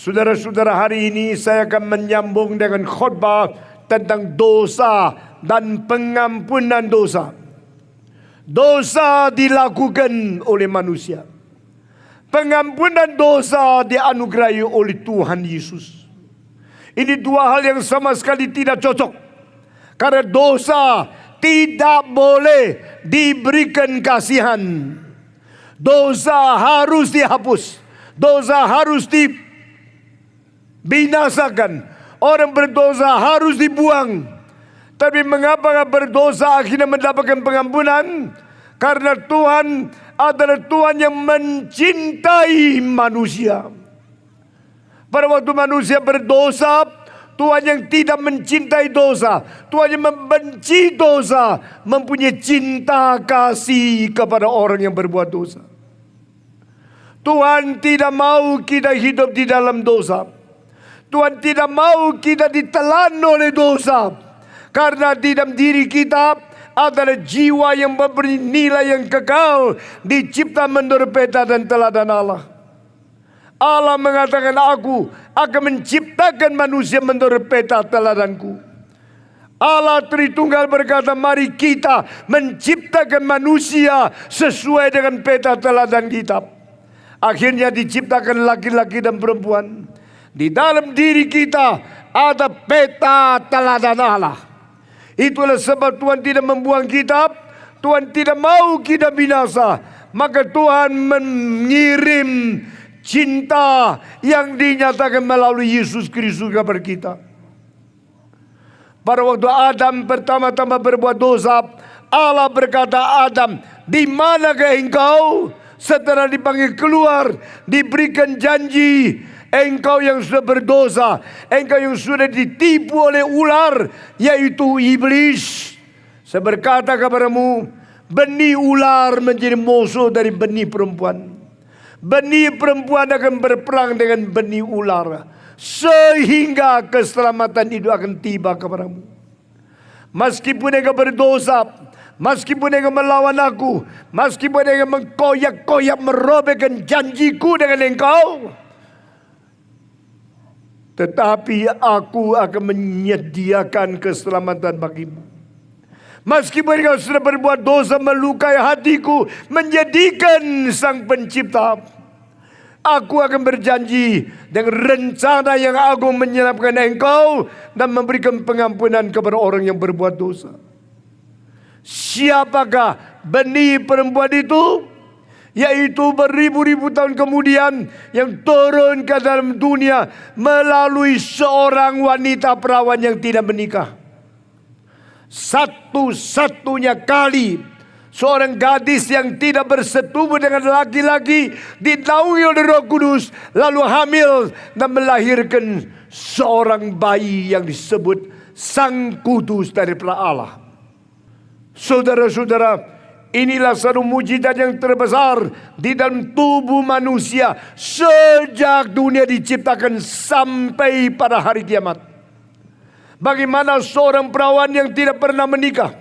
Saudara-saudara, hari ini saya akan menyambung dengan khotbah tentang dosa dan pengampunan dosa. Dosa dilakukan oleh manusia. Pengampunan dosa dianugerahi oleh Tuhan Yesus. Ini dua hal yang sama sekali tidak cocok. Karena dosa tidak boleh diberikan kasihan. Dosa harus dihapus. Dosa harus binasakan. Orang berdosa harus dibuang. Tapi mengapa berdosa akhirnya mendapatkan pengampunan? Karena Tuhan adalah Tuhan yang mencintai manusia. Pada waktu manusia berdosa, Tuhan yang tidak mencintai dosa, Tuhan yang membenci dosa, mempunyai cinta kasih kepada orang yang berbuat dosa. Tuhan tidak mau kita hidup di dalam dosa. Tuhan tidak mau kita ditelan oleh dosa. Karena di dalam diri kita adalah jiwa yang memberi nilai yang kekal, dicipta menurut peta dan teladan Allah. Allah mengatakan, aku akan menciptakan manusia menurut peta teladanku. Allah Tritunggal berkata, mari kita menciptakan manusia sesuai dengan peta teladan kita. Akhirnya diciptakan laki-laki dan perempuan. Di dalam diri kita ada peta teladan Allah. Itulah sebab Tuhan tidak membuang kita. Tuhan tidak mau kita binasa. Maka Tuhan mengirim cinta yang dinyatakan melalui Yesus Kristus kepada kita. Pada waktu Adam pertama-tama berbuat dosa, Allah berkata, Adam, di manakah engkau? setelah dipanggil keluar, diberikan janji, engkau yang sudah berdosa, engkau yang sudah ditipu oleh ular, yaitu iblis. Saya berkata kepadamu, benih ular menjadi musuh dari benih perempuan. Benih perempuan akan berperang dengan benih ular, sehingga keselamatan itu akan tiba kepadamu. Meskipun engkau berdosa, meskipun engkau melawan aku, meskipun engkau mengkoyak-koyak merobekkan janjiku dengan engkau, tetapi aku akan menyediakan keselamatan bagimu. Meskipun engkau sudah berbuat dosa, melukai hatiku, menjadikan Sang Pencipta, aku akan berjanji dengan rencana yang agung menyelamatkan engkau dan memberikan pengampunan kepada orang yang berbuat dosa. Siapakah benih perempuan itu? Yaitu beribu-ribu tahun kemudian yang turun ke dalam dunia melalui seorang wanita perawan yang tidak menikah. Satu-satunya kali seorang gadis yang tidak bersetubuh dengan laki-laki dinaungi oleh Roh Kudus, lalu hamil dan melahirkan seorang bayi yang disebut Sang Kudus daripada Allah. Saudara-saudara, inilah satu mujizat yang terbesar di dalam tubuh manusia sejak dunia diciptakan sampai pada hari kiamat. Bagaimana seorang perawan yang tidak pernah menikah,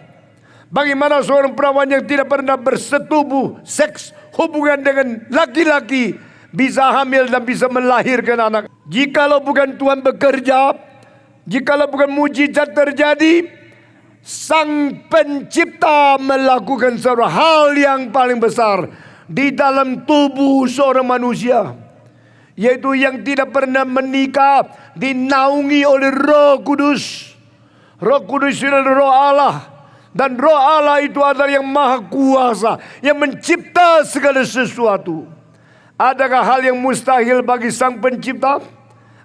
bagaimana seorang perawan yang tidak pernah bersetubuh, seks, hubungan dengan laki-laki, bisa hamil dan bisa melahirkan anak. Jikalau bukan Tuhan bekerja, jikalau bukan mujizat terjadi, Sang Pencipta melakukan suatu hal yang paling besar di dalam tubuh seorang manusia, yaitu yang tidak pernah menikah, dinaungi oleh Roh Kudus. Roh Kudus adalah Roh Allah, dan Roh Allah itu adalah yang maha kuasa, yang mencipta segala sesuatu. Adakah hal yang mustahil bagi Sang Pencipta?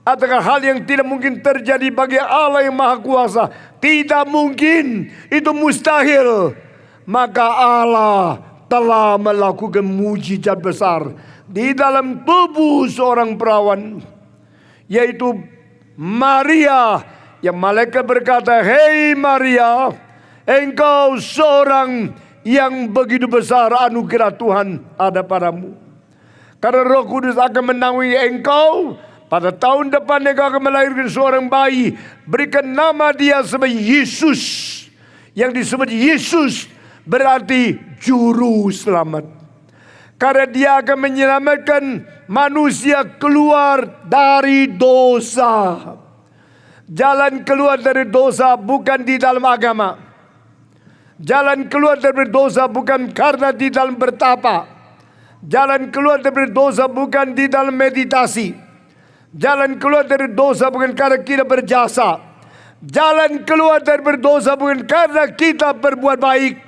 Adakah hal yang tidak mungkin terjadi bagi Allah yang maha kuasa? Tidak mungkin, itu mustahil. Maka Allah telah melakukan mujizat besar di dalam tubuh seorang perawan, yaitu Maria, yang malaikat berkata, "Hei Maria, engkau seorang yang begitu besar anugerah Tuhan ada padamu. Karena Roh Kudus akan menaungi engkau. Pada tahun depan engkau akan melahirkan seorang bayi. Berikan nama dia sebagai Yesus." Yang disebut Yesus berarti juru selamat. Karena dia akan menyelamatkan manusia keluar dari dosa. Jalan keluar dari dosa bukan di dalam agama. Jalan keluar dari dosa bukan karena di dalam bertapa. Jalan keluar dari dosa bukan di dalam meditasi. Jalan keluar dari dosa bukan karena kita berjasa. Jalan keluar dari berdosa bukan karena kita berbuat baik.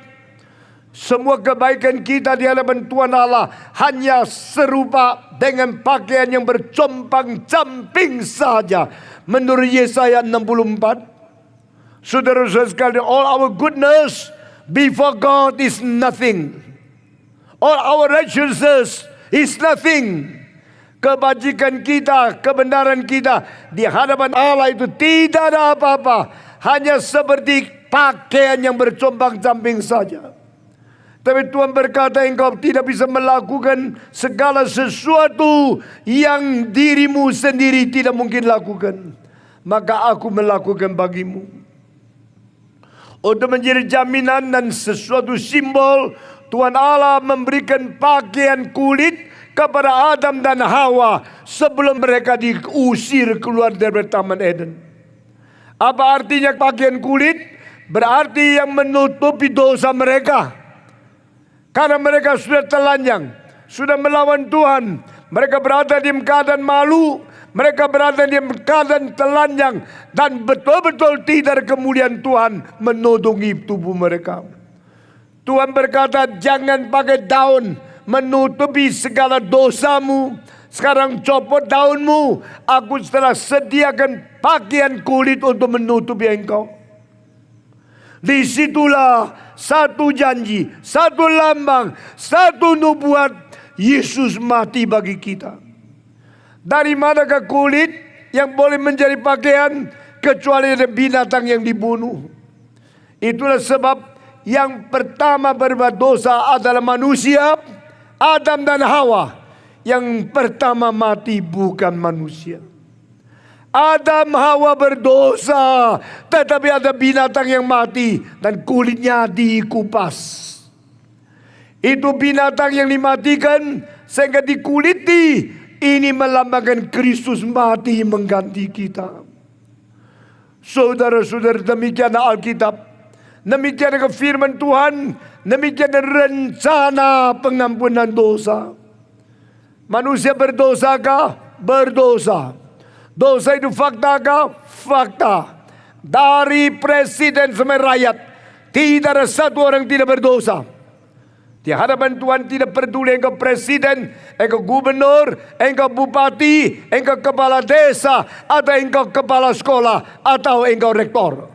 Semua kebaikan kita di hadapan Tuhan Allah hanya serupa dengan pakaian yang bercompang-camping saja. Menurut Yesaya 64. Saudara-saudara sekalian, all our goodness before God is nothing. All our righteousness is nothing. Kebajikan kita, kebenaran kita di hadapan Allah itu tidak ada apa-apa. Hanya seperti pakaian yang bercompang-camping saja. Tapi Tuhan berkata, engkau tidak bisa melakukan segala sesuatu yang dirimu sendiri tidak mungkin lakukan. Maka aku melakukan bagimu. Untuk menjadi jaminan dan sesuatu simbol, Tuhan Allah memberikan pakaian kulit kepada Adam dan Hawa sebelum mereka diusir keluar dari Taman Eden. Apa artinya pakaian kulit? Berarti yang menutupi dosa mereka. Karena mereka sudah telanjang, sudah melawan Tuhan. Mereka berada di keadaan malu, mereka berada di keadaan telanjang, dan betul-betul tidak kemuliaan Tuhan menudungi tubuh mereka. Tuhan berkata, jangan pakai daun menutupi segala dosamu. Sekarang copot daunmu. Aku telah sediakan pakaian kulit untuk menutupi engkau. Disitulah satu janji, satu lambang, satu nubuat Yesus mati bagi kita. Dari manakah kulit yang boleh menjadi pakaian kecuali ada binatang yang dibunuh? Itulah sebab yang pertama berbuat dosa adalah manusia, Adam dan Hawa. Yang pertama mati bukan manusia. Adam Hawa berdosa, tetapi ada binatang yang mati dan kulitnya dikupas. Itu binatang yang dimatikan sehingga dikuliti. Ini melambangkan Kristus mati mengganti kita. Saudara-saudara, demikian Alkitab, demikian firman Tuhan, demikian rencana pengampunan dosa. Manusia berdosakah? Berdosa. Dosa itu faktakah? Fakta. Dari presiden sampai rakyat, tidak ada satu orang tidak berdosa. Di hadapan Tuhan tidak peduli engkau presiden, engkau gubernur, engkau bupati, engkau kepala desa, atau engkau kepala sekolah, atau engkau rektor.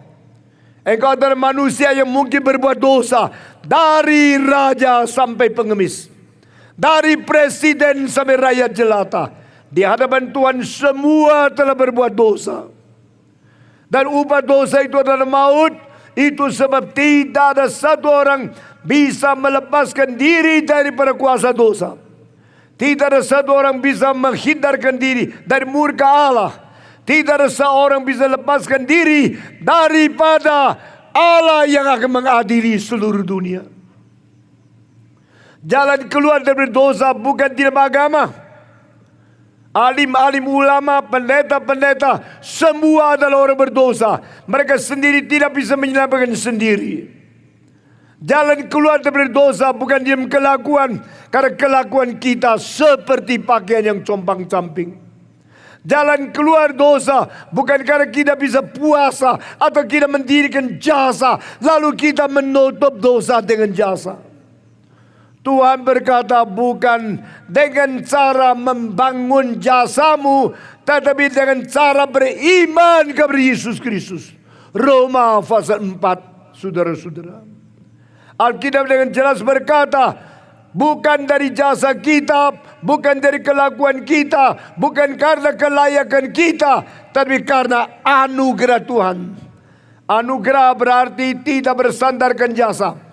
Engkau adalah manusia yang mungkin berbuat dosa. Dari raja sampai pengemis, dari presiden sampai rakyat jelata, di hadapan Tuhan semua telah berbuat dosa. Dan upah dosa itu adalah maut. Itu sebab tidak ada satu orang bisa melepaskan diri daripada kuasa dosa. Tidak ada satu orang bisa menghindarkan diri dari murka Allah. Tidak ada seorang bisa lepaskan diri daripada Allah yang akan mengadili seluruh dunia. Jalan keluar dari dosa bukan di dalam agama. Alim-alim ulama, pendeta-pendeta, semua adalah orang berdosa. Mereka sendiri tidak bisa menyelamatkan sendiri. Jalan keluar dari dosa bukan di dalam kelakuan, karena kelakuan kita seperti pakaian yang compang-camping. Jalan keluar dosa bukan karena kita bisa puasa atau kita mendirikan jasa, lalu kita menutup dosa dengan jasa. Tuhan berkata bukan dengan cara membangun jasamu, tetapi dengan cara beriman kepada Yesus Kristus. Roma pasal 4, saudara-saudara. Alkitab dengan jelas berkata, bukan dari jasa kita, bukan dari kelakuan kita, bukan karena kelayakan kita, tapi karena anugerah Tuhan. Anugerah berarti tidak bersandarkan jasa.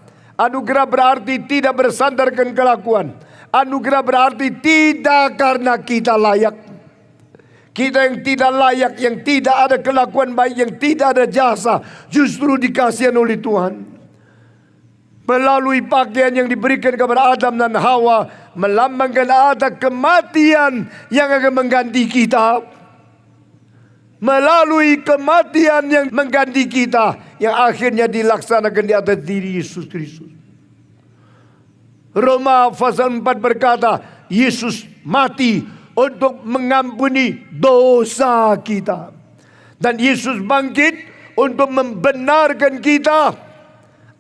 Anugerah berarti tidak bersandarkan kelakuan. Anugerah berarti tidak karena kita layak. Kita yang tidak layak, yang tidak ada kelakuan baik, yang tidak ada jasa, justru dikasihan oleh Tuhan. Melalui pakaian yang diberikan kepada Adam dan Hawa, melambangkan ada kematian yang akan mengganti kita. Melalui kematian yang mengganti kita, yang akhirnya dilaksanakan di atas diri Yesus Kristus. Roma pasal 4 berkata, Yesus mati untuk mengampuni dosa kita. Dan Yesus bangkit untuk membenarkan kita.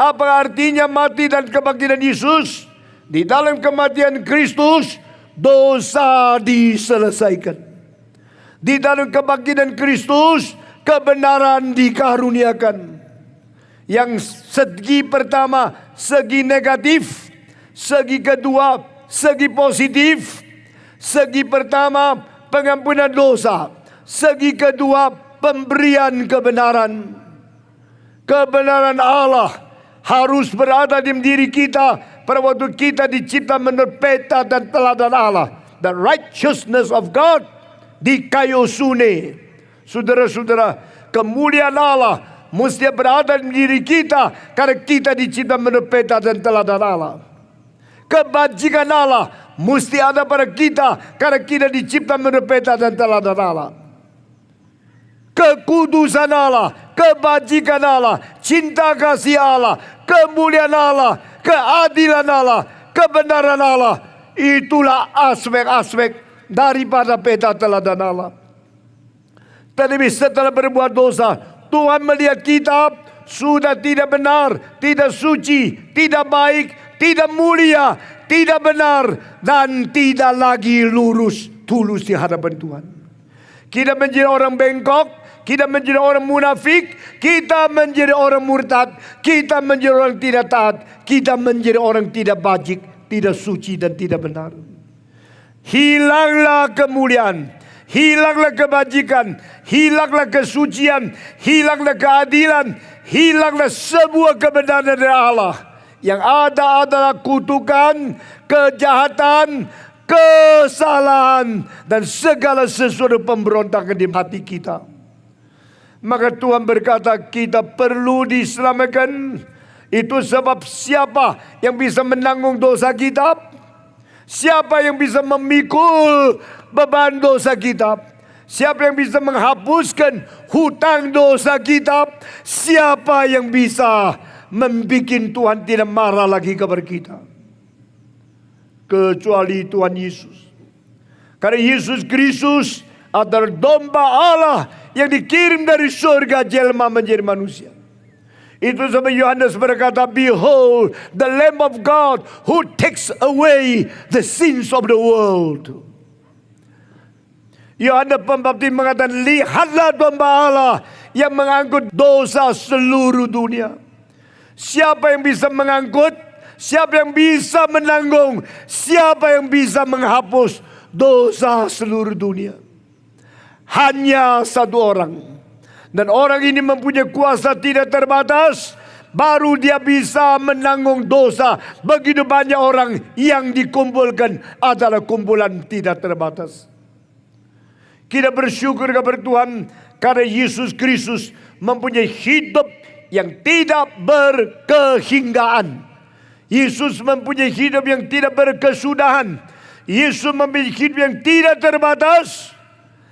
Apa artinya mati dan kebangkitan Yesus? Di dalam kematian Kristus, dosa diselesaikan. Di dalam kebangkitan Kristus, kebenaran dikaruniakan. Yang segi pertama, segi negatif. Segi kedua, segi positif. Segi pertama, pengampunan dosa. Segi kedua, pemberian kebenaran. Kebenaran Allah harus berada di diri kita pada waktu kita dicipta menurut peta dan teladan Allah. The righteousness of God di kayu sune. Saudara-saudara, kemuliaan Allah mesti berada di diri kita karena kita dicipta menurut peta dan teladan Allah. Kebajikan Allah mesti ada pada kita karena kita dicipta menurut peta dan teladan Allah. Kekudusan Allah, kebajikan Allah, cinta kasih Allah, kemuliaan Allah, keadilan Allah, kebenaran Allah, itulah aspek-aspek daripada peta teladan Allah. Tetapi setelah berbuat dosa, Tuhan melihat kita sudah tidak benar, tidak suci, tidak baik, tidak mulia, tidak benar, dan tidak lagi lurus, tulus di hadapan Tuhan. Kita menjadi orang bengkok, kita menjadi orang munafik, kita menjadi orang murtad, kita menjadi orang tidak taat, kita menjadi orang tidak bajik, tidak suci dan tidak benar. hilanglah kemuliaan, hilanglah kebajikan, hilanglah kesucian, hilanglah keadilan, hilanglah sebuah kebenaran dari Allah. Yang ada adalah kutukan, kejahatan, kesalahan, dan segala sesuatu pemberontakan di hati kita. Maka Tuhan berkata kita perlu diselamatkan. Itu sebab siapa yang bisa menanggung dosa kita? Siapa yang bisa memikul beban dosa kita? Siapa yang bisa menghapuskan hutang dosa kita? Siapa yang bisa membuat Tuhan tidak marah lagi kepada kita? Kecuali Tuhan Yesus. Karena Yesus Kristus adalah domba Allah yang dikirim dari surga jelma menjadi manusia. Itu sebab Yohanes berkata, behold the Lamb of God who takes away the sins of the world. Yohanes Pembaptis mengatakan, lihatlah domba Allah yang mengangkut dosa seluruh dunia. Siapa yang bisa mengangkut? Siapa yang bisa menanggung? Siapa yang bisa menghapus dosa seluruh dunia? Hanya satu orang. Dan orang ini mempunyai kuasa tidak terbatas. Baru dia bisa menanggung dosa. Begitu banyak orang yang dikumpulkan adalah kumpulan tidak terbatas. Kita bersyukur kepada Tuhan karena Yesus Kristus mempunyai hidup yang tidak berkehinggaan. Yesus mempunyai hidup yang tidak berkesudahan. Yesus mempunyai hidup yang tidak terbatas.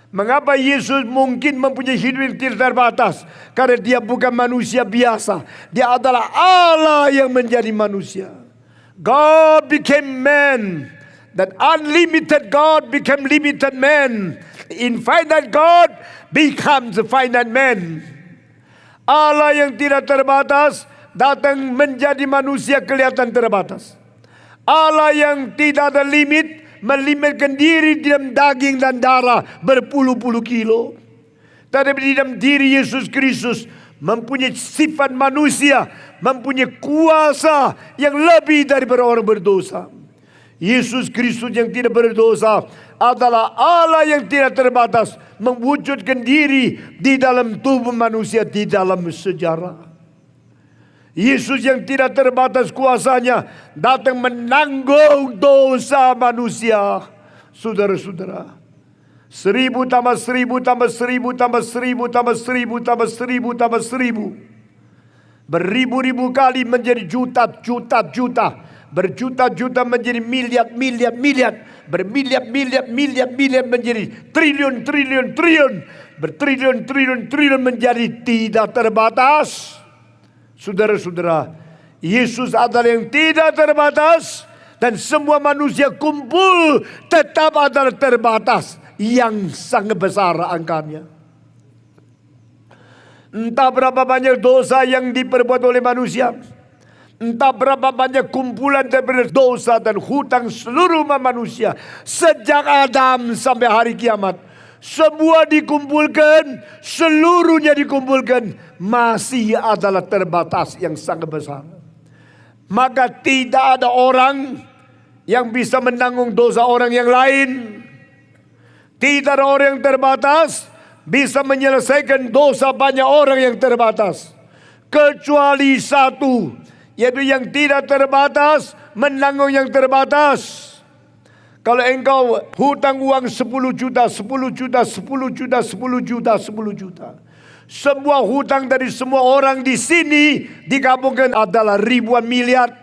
Mengapa Yesus mungkin mempunyai hidup yang tidak terbatas? Karena dia bukan manusia biasa. Dia adalah Allah yang menjadi manusia. God became man. That unlimited God became limited man. Infinite God becomes a finite man. Allah yang tidak terbatas datang menjadi manusia kelihatan terbatas. Allah yang tidak ada limit melimitkan diri di dalam daging dan darah berpuluh-puluh kilo. Tetapi di dalam diri Yesus Kristus mempunyai sifat manusia, mempunyai kuasa yang lebih daripada orang berdosa. Yesus Kristus yang tidak berdosa adalah Allah yang tidak terbatas, mewujudkan diri di dalam tubuh manusia, di dalam sejarah. Yesus yang tidak terbatas kuasanya datang menanggung dosa manusia. Saudara-saudara, 1000 tambah 1000 tambah 1000 tambah 1000 tambah 1000 tambah 1000 tambah 1000, beribu-ribu kali menjadi juta-juta-juta, berjuta-juta menjadi miliar-miliar-miliar, bermiliar-miliar-miliar-miliar menjadi triliun-triliun-triliun, bertriliun-triliun-triliun menjadi tidak terbatas. Saudara-saudara, Yesus adalah yang tidak terbatas, dan semua manusia kumpul tetap adalah terbatas yang sangat besar angkanya. Entah berapa banyak dosa yang diperbuat oleh manusia, entah berapa banyak kumpulan daripada dosa dan hutang seluruh manusia sejak Adam sampai hari kiamat. Semua dikumpulkan, seluruhnya dikumpulkan, masih adalah terbatas yang sangat besar. Maka tidak ada orang yang bisa menanggung dosa orang yang lain. Tidak ada orang yang terbatas bisa menyelesaikan dosa banyak orang yang terbatas. Kecuali satu, yaitu yang tidak terbatas menanggung yang terbatas. Kalau engkau hutang uang 10 juta, 10 juta, 10 juta, 10 juta, 10 juta. Semua hutang dari semua orang di sini digabungkan adalah ribuan miliar.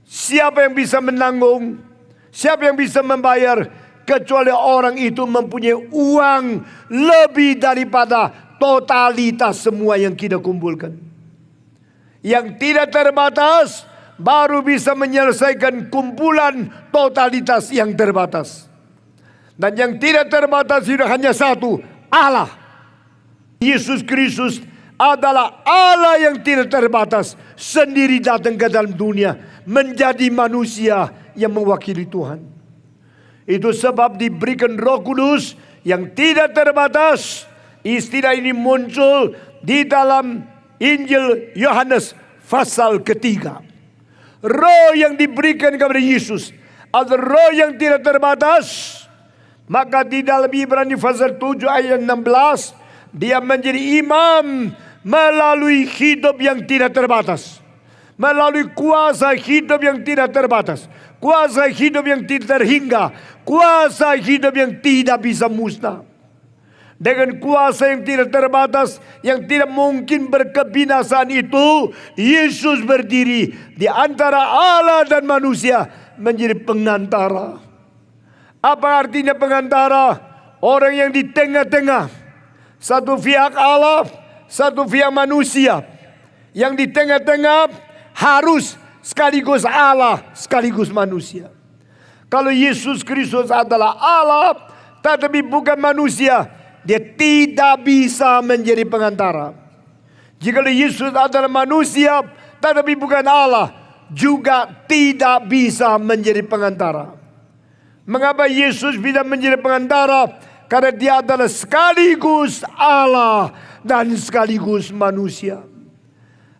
Siapa yang bisa menanggung? Siapa yang bisa membayar? Kecuali orang itu mempunyai uang lebih daripada totalitas semua yang kita kumpulkan. Yang tidak terbatas baru bisa menyelesaikan kumpulan totalitas yang terbatas. Dan yang tidak terbatas itu hanya satu, Allah. Yesus Kristus adalah Allah yang tidak terbatas, sendiri datang ke dalam dunia menjadi manusia yang mewakili Tuhan. Itu sebab diberikan Roh Kudus yang tidak terbatas. Istilah ini muncul di dalam Injil Yohanes pasal 3. Roh yang diberikan kepada Yesus adalah roh yang tidak terbatas. Maka di dalam Ibrani pasal 7 ayat 16, dia menjadi imam melalui hidup yang tidak terbatas. Melalui kuasa hidup yang tidak terbatas. Kuasa hidup yang tidak terhingga. Kuasa hidup yang tidak bisa musnah. Dengan kuasa yang tidak terbatas, yang tidak mungkin berkebinasaan itu, Yesus berdiri di antara Allah dan manusia menjadi pengantara. Apa artinya pengantara? Orang yang di tengah-tengah. Satu pihak Allah, satu pihak manusia. Yang di tengah-tengah harus sekaligus Allah, sekaligus manusia. Kalau Yesus Kristus adalah Allah, tetapi bukan manusia, dia tidak bisa menjadi pengantara. Jika Yesus adalah manusia, tetapi bukan Allah, juga tidak bisa menjadi pengantara. Mengapa Yesus bisa menjadi pengantara? Karena dia adalah sekaligus Allah dan sekaligus manusia.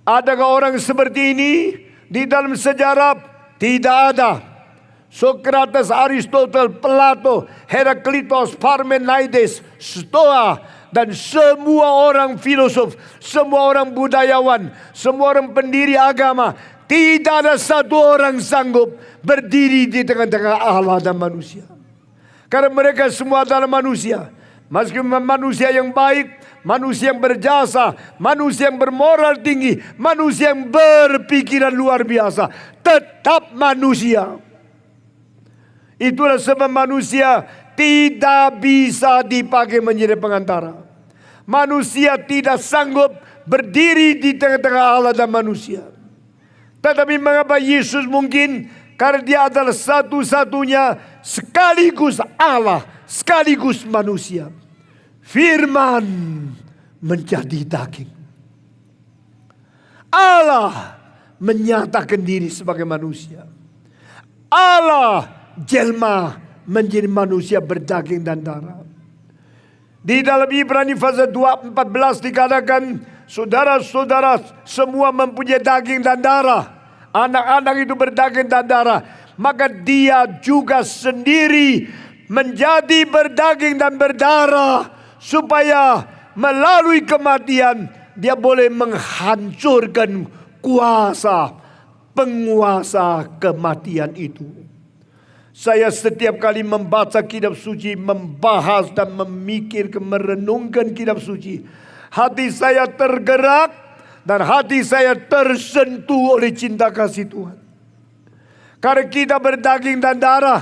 Adakah orang seperti ini di dalam sejarah? Tidak ada. Sokrates, Aristoteles, Plato, Heraklitos, Parmenides, Stoa, dan semua orang filosof, semua orang budayawan, semua orang pendiri agama, tidak ada satu orang sanggup berdiri di tengah-tengah Allah dan manusia. Karena mereka semua adalah manusia. Meskipun manusia yang baik, manusia yang berjasa, manusia yang bermoral tinggi, manusia yang berpikiran luar biasa, tetap manusia. Itulah sebab manusia tidak bisa dipakai menjadi pengantara. Manusia tidak sanggup berdiri di tengah-tengah Allah dan manusia. Tetapi mengapa Yesus mungkin? Karena dia adalah satu-satunya sekaligus Allah, sekaligus manusia. Firman menjadi daging. Allah menyatakan diri sebagai manusia. Allah jelma menjadi manusia berdaging dan darah. Di dalam Ibrani pasal 2:14 dikatakan, saudara-saudara semua mempunyai daging dan darah. Anak-anak itu berdaging dan darah. Maka dia juga sendiri menjadi berdaging dan berdarah. Supaya melalui kematian dia boleh menghancurkan kuasa penguasa kematian itu. Saya setiap kali membaca kitab suci, membahas dan memikirkan, merenungkan kitab suci, hati saya tergerak dan hati saya tersentuh oleh cinta kasih Tuhan. Karena kita berdaging dan darah,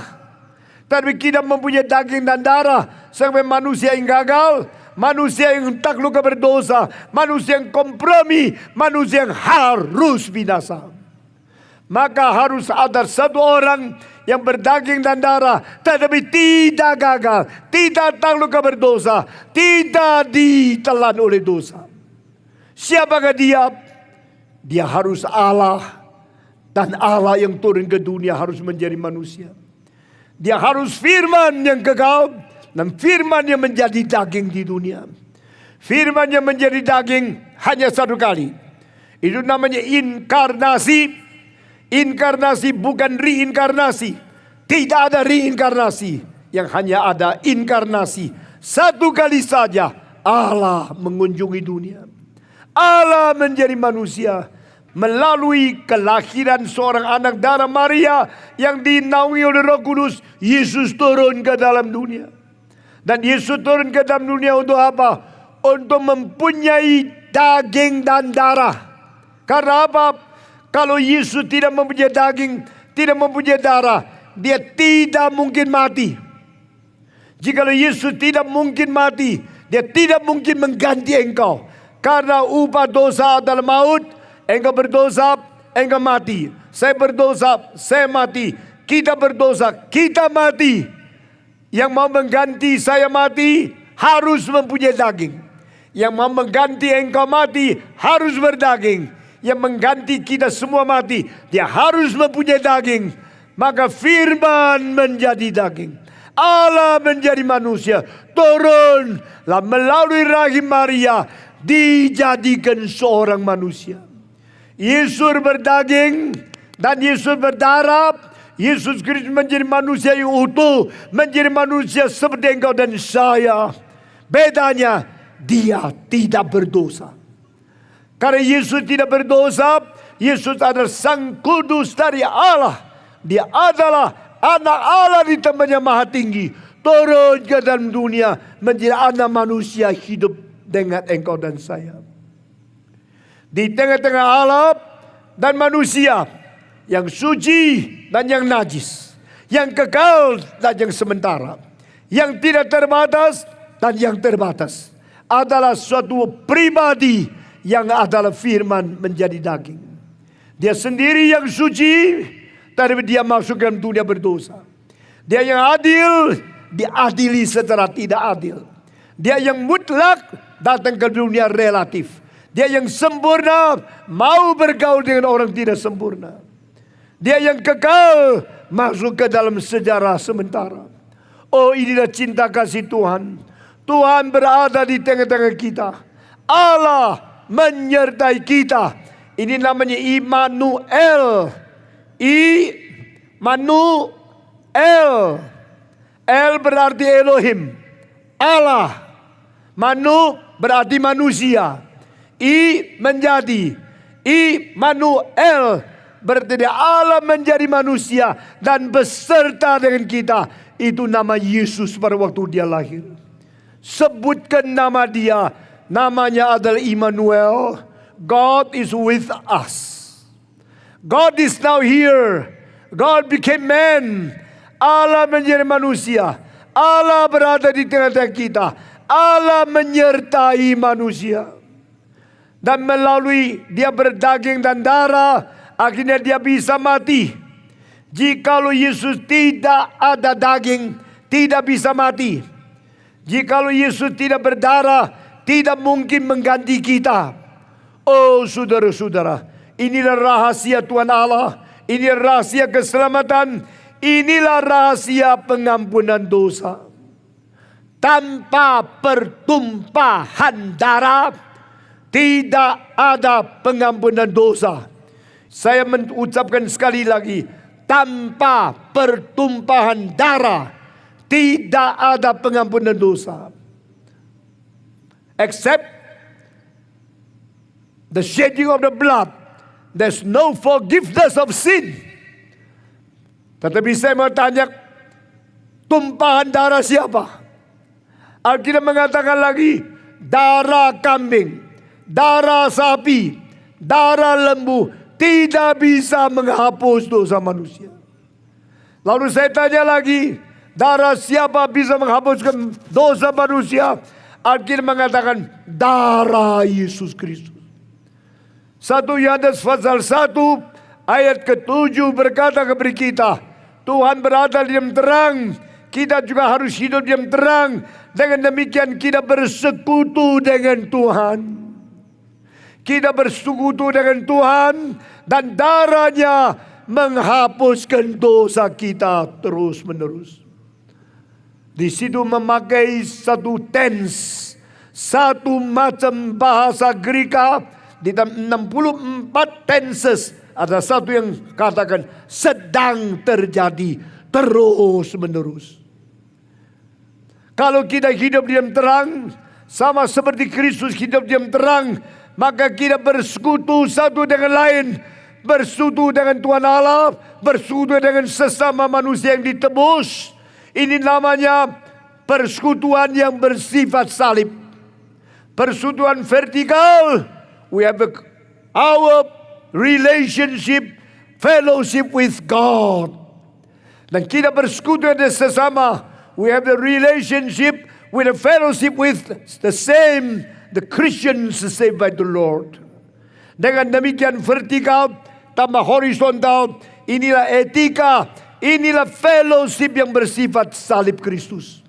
tapi kita mempunyai daging dan darah sampai manusia yang gagal, manusia yang takluk berdosa, manusia yang kompromi, manusia yang harus binasa. Maka harus ada satu orang yang berdaging dan darah, tetapi tidak gagal, tidak takluk berdosa, tidak ditelan oleh dosa. Siapakah dia? Dia harus Allah, dan Allah yang turun ke dunia harus menjadi manusia. Dia harus firman yang kekal, dan firman yang menjadi daging di dunia. Firman yang menjadi daging hanya satu kali. Itu namanya inkarnasi. Inkarnasi bukan reinkarnasi. Tidak ada reinkarnasi. Yang hanya ada inkarnasi. Satu kali saja Allah mengunjungi dunia. Allah menjadi manusia melalui kelahiran seorang anak darah Maria yang dinaungi oleh Roh Kudus. Yesus turun ke dalam dunia. Dan Yesus turun ke dalam dunia untuk apa? Untuk mempunyai daging dan darah. Karena apa? Kalau Yesus tidak mempunyai daging, tidak mempunyai darah, dia tidak mungkin mati. Jika Yesus tidak mungkin mati, dia tidak mungkin mengganti engkau. Karena upah dosa adalah maut. Engkau berdosa, engkau mati. Saya berdosa, saya mati. Kita berdosa, kita mati. Yang mau mengganti saya mati, harus mempunyai daging. Yang mau mengganti engkau mati, harus berdaging. Yang mengganti kita semua mati, dia harus mempunyai daging. Maka firman menjadi daging. Allah menjadi manusia. Turunlah melalui rahim Maria, dijadikan seorang manusia. Yesus berdaging dan Yesus berdarah. Yesus Kristus menjadi manusia yang utuh, menjadi manusia seperti engkau dan saya. Bedanya, dia tidak berdosa. Karena Yesus tidak berdosa, Yesus adalah Sang Kudus dari Allah. Dia adalah anak Allah di tempat yang maha tinggi, turun ke dalam dunia menjadi anak manusia, hidup dengan engkau dan saya. Di tengah-tengah Allah dan manusia, yang suci dan yang najis, yang kekal dan yang sementara, yang tidak terbatas dan yang terbatas, adalah suatu pribadi yang adalah firman menjadi daging. Dia sendiri yang suci, tapi dia masuk dalam dunia berdosa. Dia yang adil, diadili secara tidak adil. Dia yang mutlak, datang ke dunia relatif. Dia yang sempurna, mau bergaul dengan orang tidak sempurna. Dia yang kekal, masuk ke dalam sejarah sementara. Oh, inilah cinta kasih Tuhan. Tuhan berada di tengah-tengah kita. Allah menyertai kita. Ini namanya Immanuel. Immanuel. El berarti Elohim, Allah. Manu berarti manusia. Menjadi. Immanuel berarti Allah menjadi manusia dan beserta dengan kita. Itu nama Yesus pada waktu dia lahir. Sebutkan nama dia. Namanya adalah Immanuel. God is with us. God is now here. God became man. Allah menjadi manusia. Allah berada di tengah-tengah kita. Allah menyertai manusia. Dan melalui dia berdaging dan darah, akhirnya dia bisa mati. Jikalau Yesus tidak ada daging, tidak bisa mati. Jikalau Yesus tidak berdarah, tidak mungkin mengganti kita. Oh saudara-saudara, inilah rahasia Tuhan Allah. Inilah rahasia keselamatan. Inilah rahasia pengampunan dosa. Tanpa pertumpahan darah, tidak ada pengampunan dosa. Saya mengucapkan sekali lagi, tanpa pertumpahan darah, tidak ada pengampunan dosa. Except the shedding of the blood, there's no forgiveness of sin. Tetapi saya mau tanya, tumpahan darah siapa? Alkitab mengatakan lagi, darah kambing, darah sapi, darah lembu tidak bisa menghapus dosa manusia. Lalu saya tanya lagi, darah siapa bisa menghapuskan dosa manusia? Alkitab mengatakan darah Yesus Kristus. 1 Yohanes pasal 1 ayat ke-7 berkata kepada kita, Tuhan berada di dalam terang, kita juga harus hidup di dalam terang. Dengan demikian kita bersekutu dengan Tuhan. Kita bersekutu dengan Tuhan dan darahnya menghapuskan dosa kita terus menerus. Di situ memakai satu tense, satu macam bahasa Greka. Di dalam 64 tenses ada satu yang katakan sedang terjadi terus menerus. Kalau kita hidup di dalam terang, sama seperti Kristus hidup di dalam terang, maka kita bersekutu satu dengan lain, bersekutu dengan Tuhan Allah, bersekutu dengan sesama manusia yang ditebus. Ini namanya persekutuan yang bersifat salib. Persekutuan vertikal, we have our relationship, fellowship with God. Dan kita bersekutu dengan sesama, we have the relationship with a fellowship with the Christians saved by the Lord. Dengan demikian vertikal tambah horizontal, inilah etika, inilah fellowship yang bersifat salib Kristus.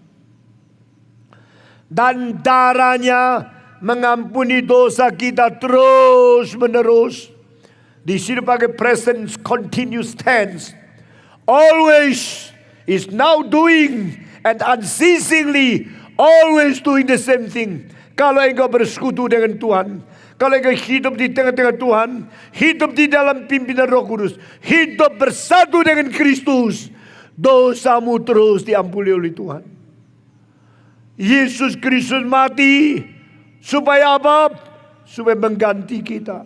Dan darahnya mengampuni dosa kita terus menerus. Di sini pakai present continuous tense. Always is now doing and unceasingly always doing the same thing. Kalau engkau bersekutu dengan Tuhan, Kalau engkau hidup di tengah-tengah Tuhan, hidup di dalam pimpinan Roh Kudus, hidup bersatu dengan Kristus, dosamu terus diampuni oleh Tuhan. Yesus Kristus mati supaya apa? Supaya mengganti kita.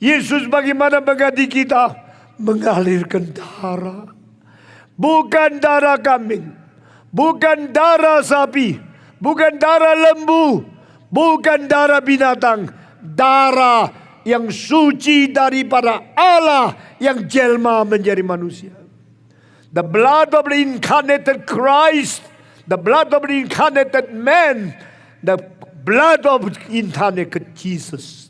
Yesus bagaimana mengganti kita? Mengalirkan darah. Bukan darah kambing, bukan darah sapi, bukan darah lembu, bukan darah binatang. Darah yang suci daripada Allah yang jelma menjadi manusia. The blood of the incarnated Christ, the blood of the incarnated man, the blood of incarnated Jesus.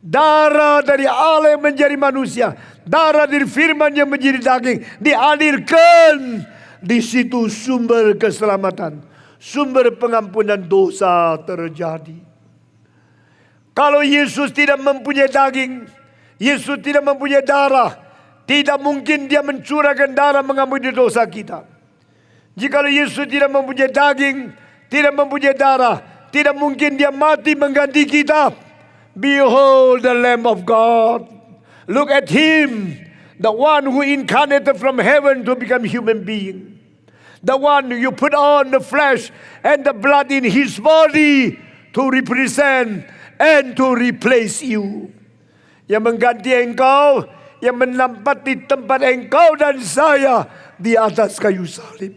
Darah dari Allah yang menjadi manusia, darah dari firman yang menjadi daging, dialirkan. Di situ sumber keselamatan, sumber pengampunan dosa terjadi. Kalau Yesus tidak mempunyai daging, Yesus tidak mempunyai darah, tidak mungkin dia mencurahkan darah mengampuni dosa kita. Jika Yesus tidak mempunyai daging, tidak mempunyai darah, tidak mungkin dia mati mengganti kita. Behold the Lamb of God. Look at him, the one who incarnated from heaven to become human being. The one you put on the flesh and the blood in his body to represent and to replace you. Yang mengganti engkau, yang menempati tempat engkau dan saya di atas kayu salib.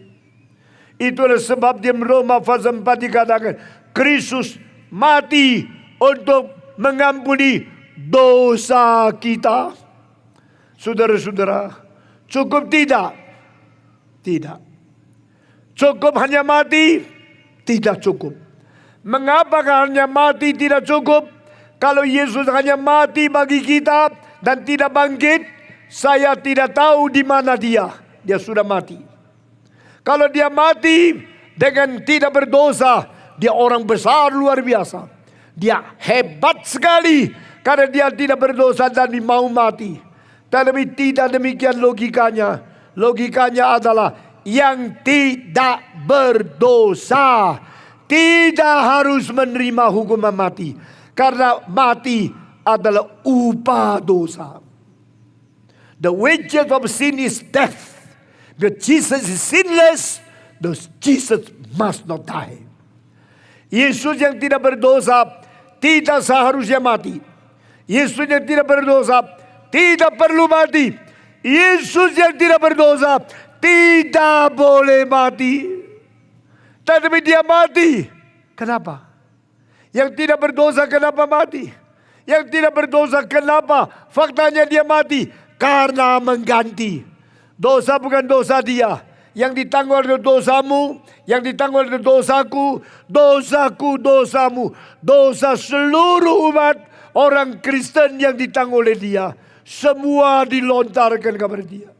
Itulah sebab di Roma pasal 4 dikatakan, Kristus mati untuk mengampuni dosa kita. Saudara-saudara, cukup tidak? Tidak. Cukup hanya mati? Tidak cukup. Mengapa hanya mati tidak cukup? Kalau Yesus hanya mati bagi kita dan tidak bangkit, saya tidak tahu di mana dia. Dia sudah mati. Kalau dia mati dengan tidak berdosa, dia orang besar luar biasa. Dia hebat sekali karena dia tidak berdosa dan mau mati. Tetapi tidak demikian logikanya. Logikanya adalah yang tidak berdosa tidak harus menerima hukuman mati. Karena mati adalah upah dosa. The wages of sin is death. But Jesus is sinless. Thus Jesus must not die. Yesus yang tidak berdosa tidak seharusnya mati. Yesus yang tidak berdosa tidak perlu mati. Yesus yang tidak berdosa tidak boleh mati. Tetapi dia mati. Kenapa? Yang tidak berdosa kenapa mati? Yang tidak berdosa kenapa? Faktanya dia mati. Karena mengganti. Dosa bukan dosa dia. Yang ditanggung oleh dosamu, yang ditanggung oleh dosaku, dosaku, dosamu. Dosa seluruh umat orang Kristen yang ditanggung oleh dia. Semua dilontarkan kepada dia.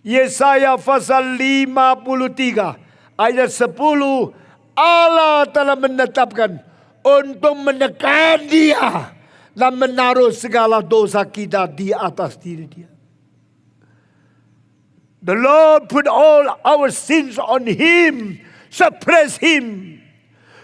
Yesaya pasal 53. Ayat 10, Allah telah menetapkan untuk menekan dia dan menaruh segala dosa kita di atas diri dia. The Lord put all our sins on him, suppress him.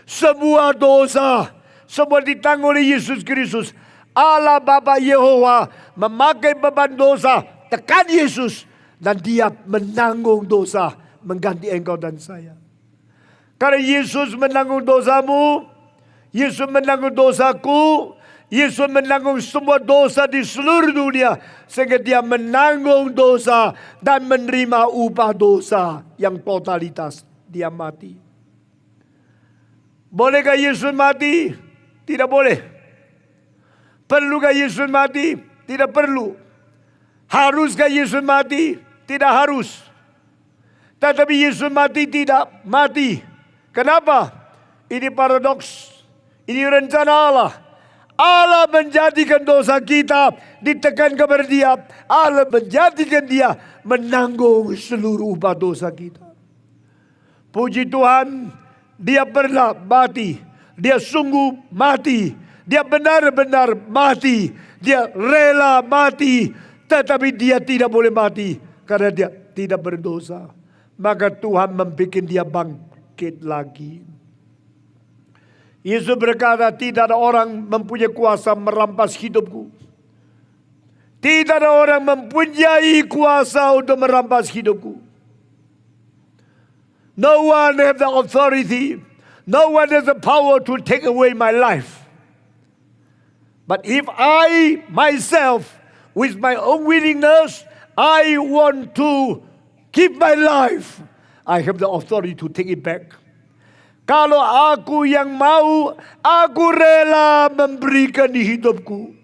Semua dosa, semua ditanggung oleh Yesus Kristus. Allah Bapa Yehova memakai beban dosa, tekan Yesus, dan dia menanggung dosa. Mengganti engkau dan saya. Karena Yesus menanggung dosamu, Yesus menanggung dosaku, Yesus menanggung semua dosa di seluruh dunia. Sehingga dia menanggung dosa dan menerima upah dosa yang totalitas. Dia mati. Bolehkah Yesus mati? Tidak boleh. Perlukah Yesus mati? Tidak perlu. Haruskah Yesus mati? Tidak harus. Tetapi Yesus mati tidak mati. Kenapa? Ini paradoks. Ini rencana Allah. Allah menjadikan dosa kita ditekan kepada dia. Allah menjadikan dia menanggung seluruh upah dosa kita. Puji Tuhan, dia pernah mati. Dia sungguh mati. Dia benar-benar mati. Dia rela mati. Tetapi dia tidak boleh mati karena dia tidak berdosa. Maka Tuhan membuat dia bangkit lagi. Yesus berkata, tidak ada orang mempunyai kuasa merampas hidupku. Tidak ada orang mempunyai kuasa untuk merampas hidupku. No one has the authority. No one has the power to take away my life. But if I myself, with my own willingness, I want to keep my life, I have the authority to take it back. Kalau aku yang mau, aku rela memberikan hidupku.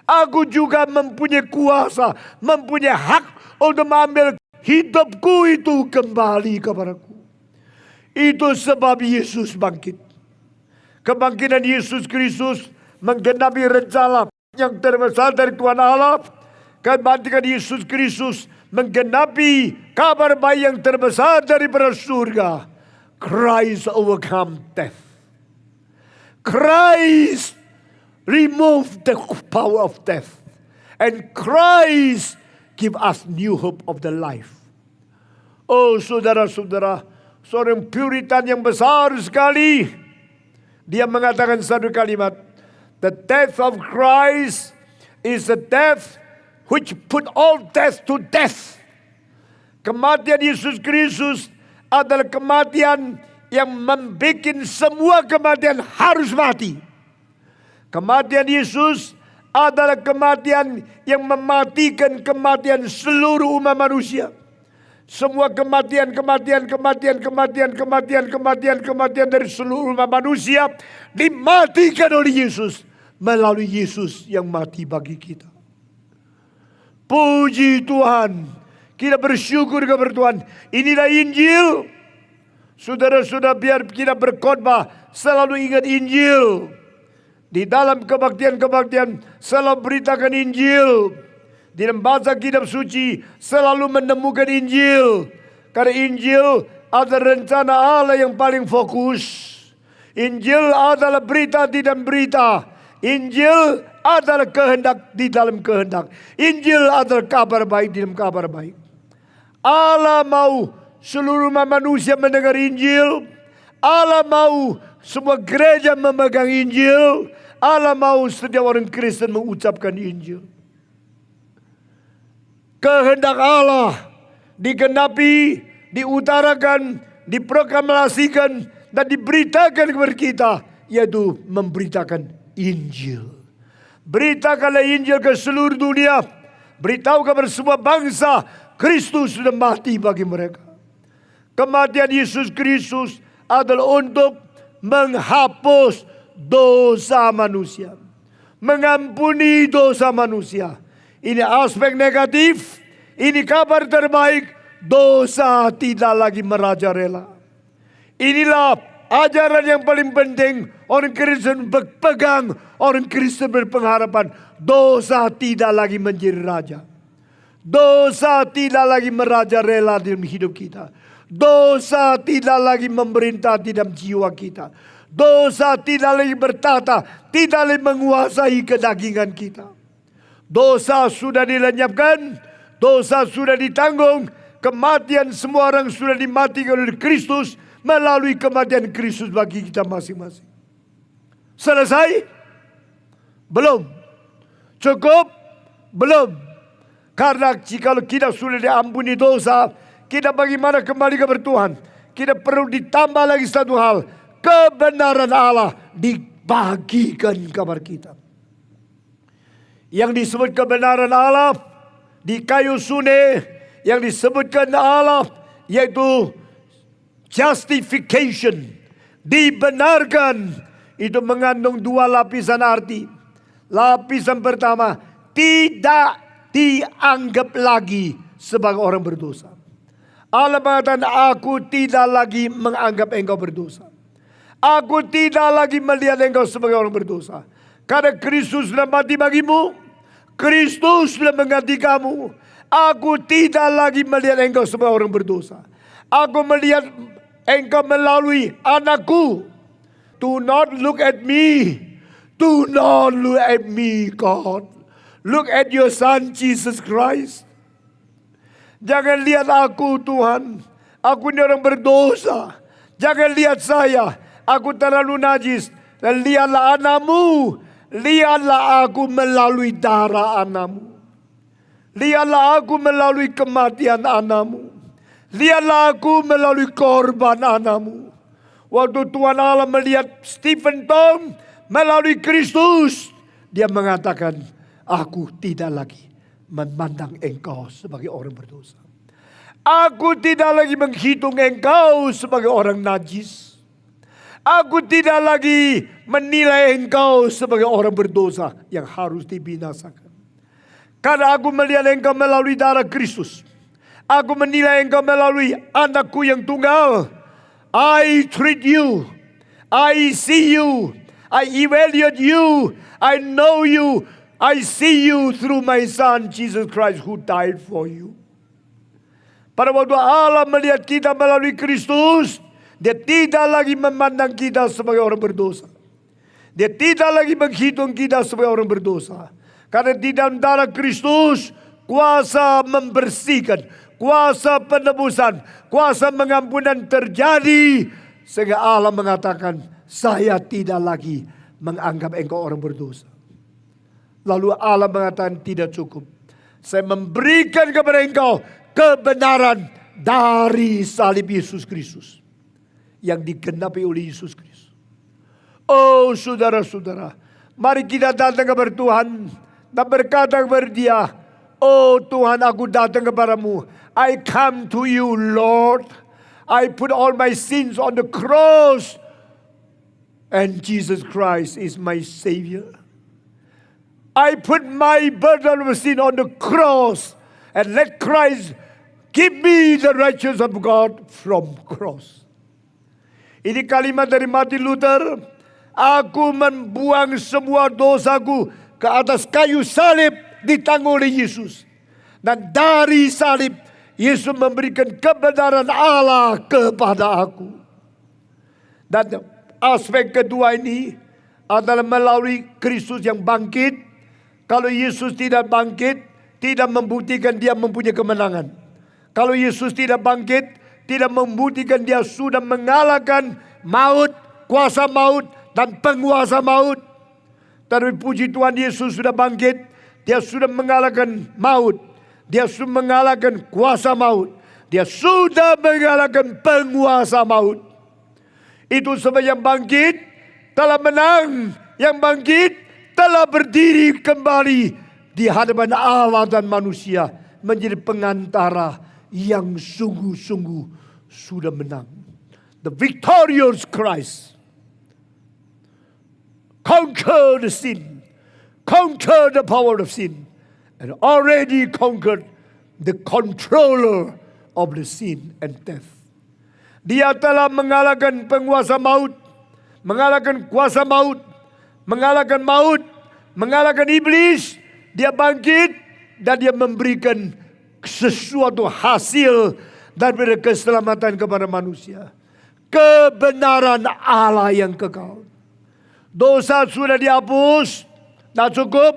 Aku juga mempunyai kuasa, mempunyai hak untuk mengambil hidupku itu kembali kepadaku. Itu sebab Yesus bangkit. Kebangkitan Yesus Kristus menggenapi rencana yang terbesar dari Tuhan Allah. Kebangkitan Yesus Kristus menggenapi kabar baik yang terbesar daripada surga. Christ overcome death. Christ removed the power of death. And Christ give us new hope of the life. Oh saudara-saudara, seorang Puritan yang besar sekali, dia mengatakan satu kalimat, the death of Christ is the death which put all death to death. Kematian Yesus Kristus adalah kematian yang membuat semua kematian harus mati. Kematian Yesus adalah kematian yang mematikan kematian seluruh umat manusia. Semua kematian dari seluruh umat manusia dimatikan oleh Yesus melalui Yesus yang mati bagi kita. Puji Tuhan. Kita bersyukur kepada Tuhan. Inilah Injil. Saudara-saudara, biar kita berkhotbah selalu ingat Injil. Di dalam kebaktian-kebaktian selalu beritakan Injil. Di dalam bahasa kitab suci selalu menemukan Injil. Karena Injil adalah rencana Allah yang paling fokus. Injil adalah berita di dalam berita. Injil adalah kehendak di dalam kehendak. Injil adalah kabar baik di dalam kabar baik. Allah mau seluruh manusia mendengar Injil. Allah mau semua gereja memegang Injil. Allah mau setiap orang Kristen mengucapkan Injil. Kehendak Allah digenapi, diutarakan, diproklamasikan, dan diberitakan kepada kita, yaitu memberitakan Injil. Beritakanlah Injil ke seluruh dunia. Beritahu kepada semua bangsa, Kristus sudah mati bagi mereka. Kematian Yesus Kristus adalah untuk menghapus dosa manusia, mengampuni dosa manusia. Ini aspek negatif. Ini kabar terbaik. Dosa tidak lagi merajalela. Inilah ajaran yang paling penting. Orang Kristen berpegang. Orang Kristen berpengharapan. Dosa tidak lagi menjadi raja. Dosa tidak lagi merajalela dalam hidup kita. Dosa tidak lagi memerintah di dalam jiwa kita. Dosa tidak lagi bertata, tidak lagi menguasai kedagingan kita. Dosa sudah dilenyapkan, dosa sudah ditanggung, kematian semua orang sudah dimatikan oleh Kristus melalui kematian Kristus bagi kita masing-masing. Selesai? Belum. Cukup? Belum. Karena jika kita sudah diampuni dosa, kita bagaimana kembali kepada Tuhan? Kita perlu ditambah lagi satu hal. Kebenaran Allah dibagikan kepada kita. Yang disebut kebenaran Allah di kayu sune, yang disebutkan Allah yaitu justification, dibenarkan, itu mengandung dua lapisan arti. Lapisan pertama, tidak dianggap lagi sebagai orang berdosa. Allah mengatakan, aku tidak lagi menganggap engkau berdosa. Aku tidak lagi melihat engkau sebagai orang berdosa. Karena Kristus sudah mati bagimu. Kristus sudah mengganti kamu. Aku tidak lagi melihat engkau sebagai orang berdosa. Aku melihat engkau melalui anakku. Do not look at me. Do not look at me, God. Look at your son Jesus Christ. Jangan lihat aku, Tuhan. Aku ini orang berdosa. Jangan lihat saya. Aku terlalu najis. Dan lihatlah anakmu. Lihatlah aku melalui darah anakmu. Lihatlah aku melalui kematian anakmu. Lihatlah aku melalui korban anakmu. Waktu Tuhan Allah melihat Stephen Tom melalui Kristus, dia mengatakan, aku tidak lagi memandang engkau sebagai orang berdosa. Aku tidak lagi menghitung engkau sebagai orang najis. Aku tidak lagi menilai engkau sebagai orang berdosa yang harus dibinasakan. Karena aku melihat engkau melalui darah Kristus. Aku menilai engkau melalui anakku yang tunggal. I treat you. I see you. I evaluate you. I know you. I see you through my son Jesus Christ who died for you. Pada waktu Allah melihat kita melalui Kristus, Dia tidak lagi memandang kita sebagai orang berdosa. Dia tidak lagi menghitung kita sebagai orang berdosa. Karena di dalam darah Kristus, kuasa membersihkan, kuasa penebusan, kuasa pengampunan terjadi. Sehingga Allah mengatakan, saya tidak lagi menganggap engkau orang berdosa. Lalu Allah mengatakan tidak cukup. Saya memberikan kepada engkau kebenaran dari salib Yesus Kristus. Yang digenapi oleh Yesus Kristus. Oh saudara-saudara, mari kita datang kepada Tuhan dan berkata kepada Dia, oh Tuhan, aku datang kepadamu. I come to you, Lord. I put all my sins on the cross. And Jesus Christ is my Savior. I put my burden of sin on the cross. And let Christ give me the righteousness of God from cross. Ini kalimat dari Martin Luther. Aku membuang semua dosaku ke atas kayu salib ditanggung oleh Yesus. Dan dari salib, Yesus memberikan kebenaran Allah kepada aku. Dan aspek kedua ini adalah melalui Kristus yang bangkit. Kalau Yesus tidak bangkit, tidak membuktikan Dia mempunyai kemenangan. Kalau Yesus tidak bangkit, tidak membuktikan Dia sudah mengalahkan maut, kuasa maut, dan penguasa maut. Tapi puji Tuhan, Yesus sudah bangkit. Dia sudah mengalahkan maut. Dia sudah mengalahkan kuasa maut. Dia sudah mengalahkan penguasa maut. Itu sebab yang bangkit telah menang. Yang bangkit telah berdiri kembali di hadapan Allah dan manusia. Menjadi pengantara yang sungguh-sungguh sudah menang. The victorious Christ conquered the sin, conquered the power of sin, and already conquered the controller of the sin and death. Dia telah mengalahkan penguasa maut, mengalahkan kuasa maut, mengalahkan maut, mengalahkan iblis. Dia bangkit dan Dia memberikan sesuatu hasil daripada keselamatan kepada manusia. Kebenaran Allah yang kekal. Dosa sudah dihapus, tak cukup.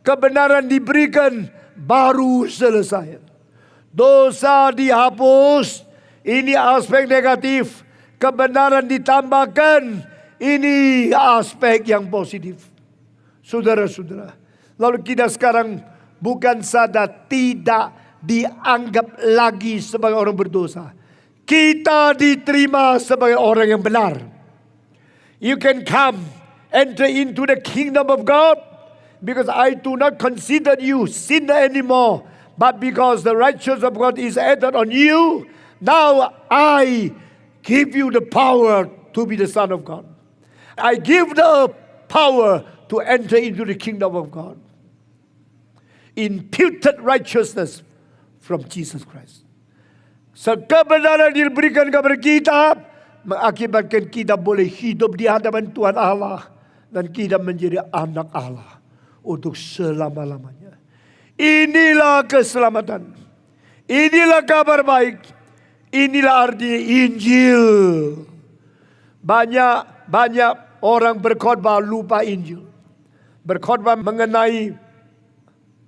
Kebenaran diberikan, baru selesai. Dosa dihapus, ini aspek negatif. Kebenaran ditambahkan, ini aspek yang positif. Saudara-saudara, lalu kita sekarang bukan saja tidak dianggap lagi sebagai orang berdosa. Kita diterima sebagai orang yang benar. You can come, enter into the kingdom of God, because I do not consider you sinner anymore, but because the righteousness of God is added on you, now I give you the power to be the son of God. I give the power to enter into the kingdom of God. Imputed righteousness from Jesus Christ. Kebenaran diberikan kepada kita mengakibatkan kita boleh hidup di hadapan Tuhan Allah dan kita menjadi anak Allah untuk selama-lamanya. Inilah keselamatan. Inilah kabar baik. Inilah artinya Injil. Banyak orang berkhotbah lupa Injil. Berkhotbah mengenai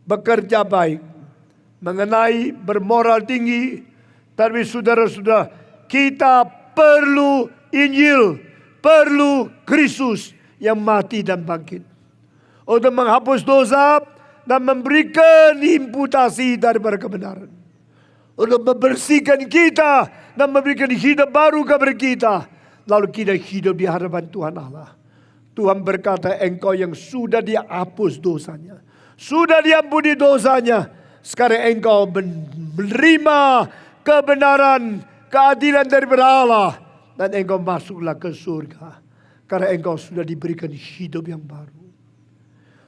bekerja baik, mengenai bermoral tinggi. Tapi saudara-saudara, kita perlu Injil, perlu Kristus, yang mati dan bangkit. Untuk menghapus dosa dan memberikan imputasi daripada kebenaran. Untuk membersihkan kita dan memberikan hidup baru kepada kita. Lalu kita hidup di hadapan Tuhan Allah. Tuhan berkata, engkau yang sudah dihapus dosanya, sudah diampuni dosanya, sekarang engkau menerima kebenaran, keadilan daripada Allah, dan engkau masuklah ke surga. Karena engkau sudah diberikan hidup yang baru.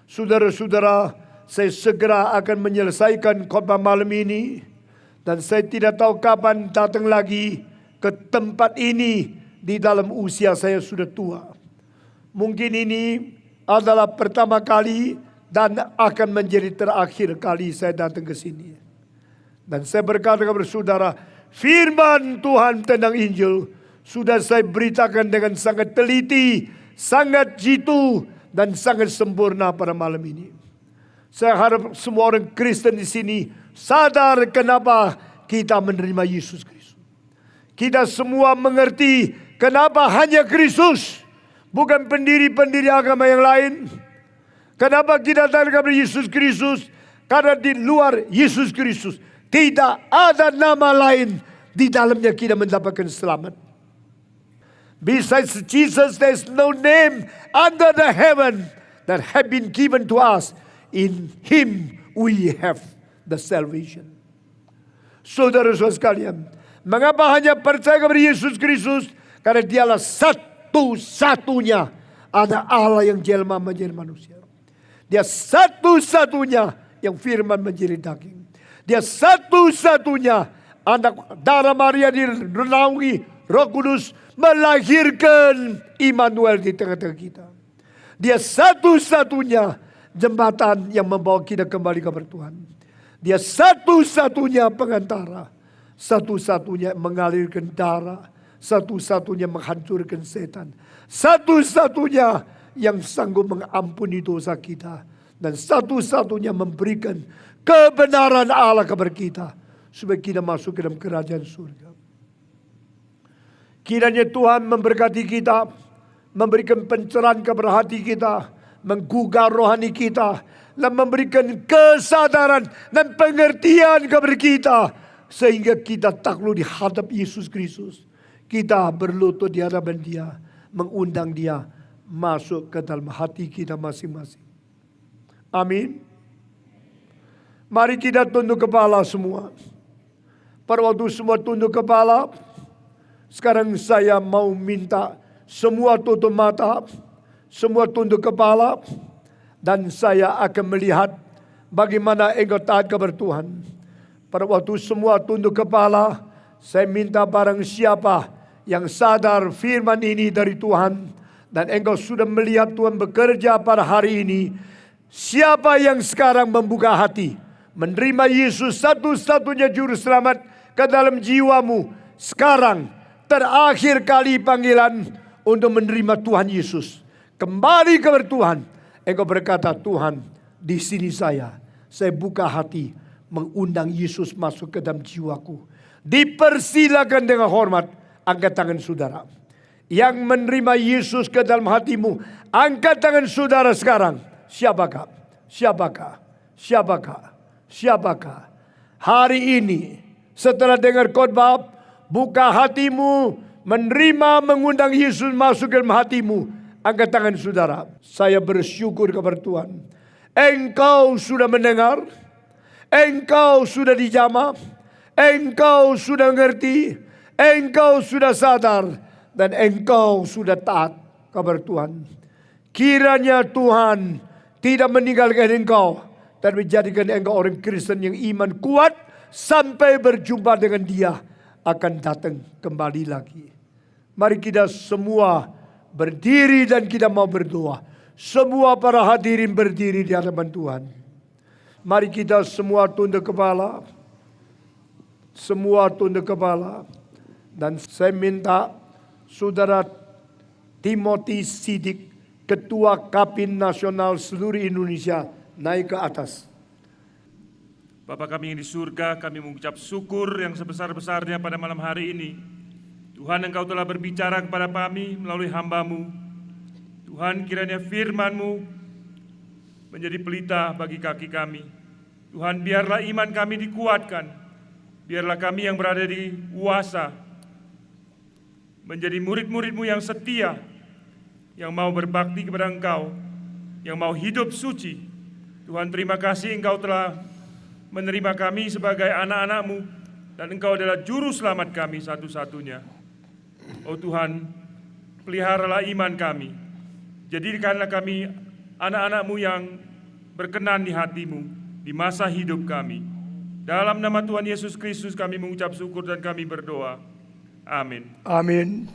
Saudara-saudara, saya segera akan menyelesaikan khotbah malam ini. Dan saya tidak tahu kapan datang lagi ke tempat ini di dalam usia saya sudah tua. Mungkin ini adalah pertama kali dan akan menjadi terakhir kali saya datang ke sini. Dan saya berkata kepada saudara, firman Tuhan tentang Injil sudah saya beritakan dengan sangat teliti, sangat jitu, dan sangat sempurna pada malam ini. Saya harap semua orang Kristen di sini sadar kenapa kita menerima Yesus Kristus. Kita semua mengerti kenapa hanya Kristus, bukan pendiri-pendiri agama yang lain. Kenapa kita datang kepada Yesus Kristus? Karena di luar Yesus Kristus tidak ada nama lain di dalamnya kita mendapatkan selamat. Besides Jesus, there's no name under the heaven that have been given to us. In Him we have the salvation. Saudara-saudara sekalian, mengapa hanya percaya kepada Yesus Kristus? Karena Dialah satu-satunya ada Allah yang jelma menjadi manusia. Dia satu-satunya yang firman menjadi daging. Dia satu-satunya anak darah Maria direnaungi Roh Kudus melahirkan Immanuel di tengah-tengah kita. Dia satu-satunya jembatan yang membawa kita kembali kepada Tuhan. Dia satu-satunya pengantara, satu-satunya mengalirkan darah, satu-satunya menghancurkan setan, satu-satunya yang sanggup mengampuni dosa kita, dan satu-satunya memberikan kebenaran Allah kepada kita supaya kita masuk ke dalam kerajaan surga. Kiranya Tuhan memberkati kita, memberikan pencerahan kepada hati kita, menggugah rohani kita, dan memberikan kesadaran dan pengertian kepada kita, sehingga kita takluk di hadap Yesus Kristus. Kita berlutut di hadapan Dia, mengundang Dia masuk ke dalam hati kita masing-masing. Amin. Mari kita tunduk kepala semua. Pada waktu semua tunduk kepala, sekarang saya mau minta semua tutup mata, semua tunduk kepala, dan saya akan melihat bagaimana engkau taat kepada Tuhan. Pada waktu semua tunduk kepala, saya minta barang siapa yang sadar firman ini dari Tuhan, dan engkau sudah melihat Tuhan bekerja pada hari ini. Siapa yang sekarang membuka hati, menerima Yesus satu-satunya juru selamat ke dalam jiwamu, sekarang terakhir kali panggilan untuk menerima Tuhan Yesus. Kembali kepada Tuhan. Engkau berkata, Tuhan, di sini saya buka hati, mengundang Yesus masuk ke dalam jiwaku. Dipersilakan dengan hormat, angkat tangan saudara. Yang menerima Yesus ke dalam hatimu, angkat tangan saudara sekarang. Siapakah? Siapakah? Siapakah? Siapakah? Hari ini, setelah dengar khotbah, buka hatimu, menerima, mengundang Yesus masuk ke dalam hatimu. Angkat tangan saudara. Saya bersyukur kepada Tuhan. Engkau sudah mendengar. Engkau sudah dijamah. Engkau sudah mengerti. Engkau sudah sadar. Dan engkau sudah taat kepada Tuhan. Kiranya Tuhan tidak meninggalkan engkau, tapi menjadikan engkau orang Kristen yang iman kuat sampai berjumpa dengan Dia akan datang kembali lagi. Mari kita semua berdiri dan kita mau berdoa. Semua para hadirin berdiri di hadapan Tuhan. Mari kita semua tunduk kepala. Semua tunduk kepala. Dan saya minta Saudara Timothy Sidik, Ketua Kapin Nasional seluruh Indonesia, naik ke atas. Bapa kami yang di surga, kami mengucap syukur yang sebesar-besarnya pada malam hari ini. Tuhan, Engkau telah berbicara kepada kami melalui hamba-Mu. Tuhan, kiranya firman-Mu menjadi pelita bagi kaki kami. Tuhan, biarlah iman kami dikuatkan. Biarlah kami yang berada di UASA menjadi murid-murid-Mu yang setia, yang mau berbakti kepada Engkau, yang mau hidup suci. Tuhan, terima kasih Engkau telah menerima kami sebagai anak-anak-Mu, dan Engkau adalah juru selamat kami satu-satunya. Oh Tuhan, peliharalah iman kami. Jadikanlah kami anak-anak-Mu yang berkenan di hati-Mu di masa hidup kami. Dalam nama Tuhan Yesus Kristus kami mengucap syukur dan kami berdoa. Amin. Amin.